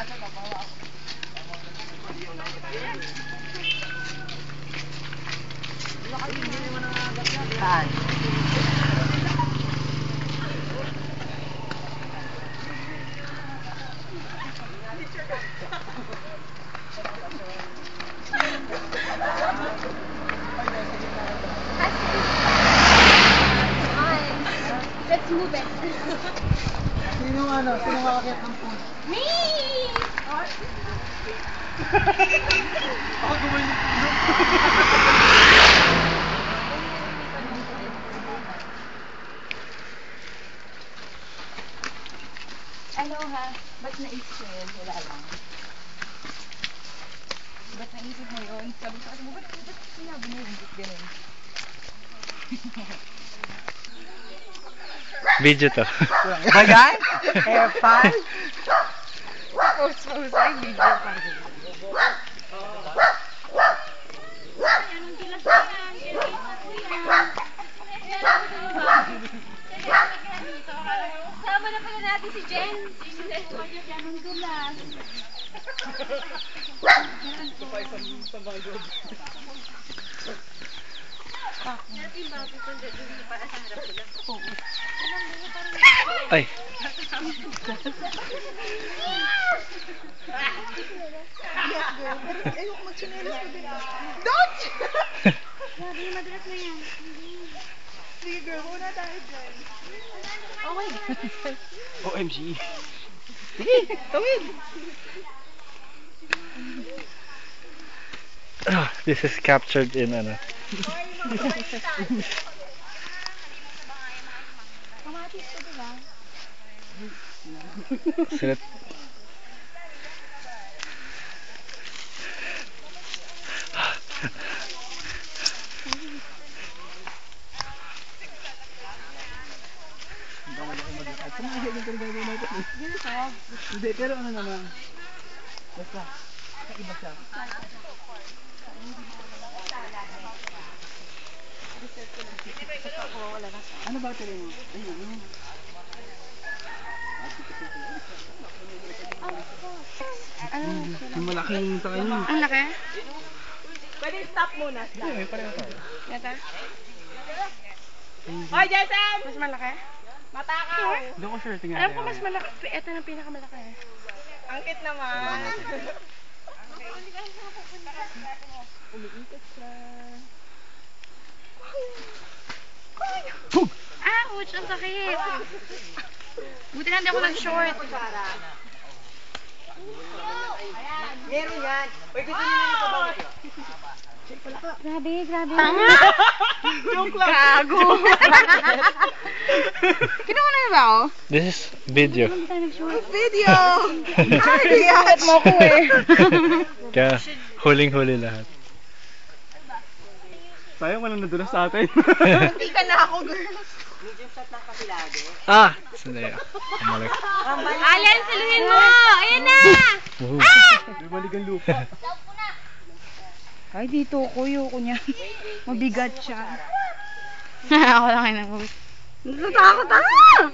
Saan? Let's move it. Sino makakit ng pool? Me! Ako gumawa yung puno. Ano ha? Ba't naisip mo yun? Wala lang. Ba't naisip mo yun? Sabi ko kasi mo, ba't sinabi mo yung ganun? Video to. Bagay? Hair file? Post ay video pa. Sama na pala natin si Jen. Si Jen Dulas. Ay. Ayoko mag-chinelas ko din. Don't! Sabi, madulas na yan. Sige girl, muna tayo dyan. Okay. OMG. Sige, tawid. This is captured in ano. Kamatis ko diba? Sulit. Hindi, pero ano naman. Basta, iba siya. Ano ba ito mo? Ayun. Yung malaking sa kanya. Ang laki? Pwede stop muna. Hindi, pareho tayo. Yata? Hoy, Jason! Mas malaki? Matakaw! Hindi ko sure, tingnan Alam ko mas malaki. Ito na pinakamalaki. Ang cute naman. Umiikot siya. Ouch! Ang sakit! Buti na hindi ako nag-short. Meron yan. Uy, gusto nyo nyo pa ba? Grabe, grabe. Tanga! Joke lang. Gago! Kinuha na ba ako? This is video. Hindi tayo nag-short. Video! Ay, mo ako eh. Kaya huling-huli lahat. Sayang walang nadulas sa atin. Hindi ka na ako, girl. Medium shot lang kasi lagi. Ah! Sandali. Kumalik. Alan, saluhin mo! Ayan na! Woohoo. Balik ang lupa. Ay, dito ko. Ayoko niya. Mabigat siya. Ako lang ay nag-uwi. Natatakot ako!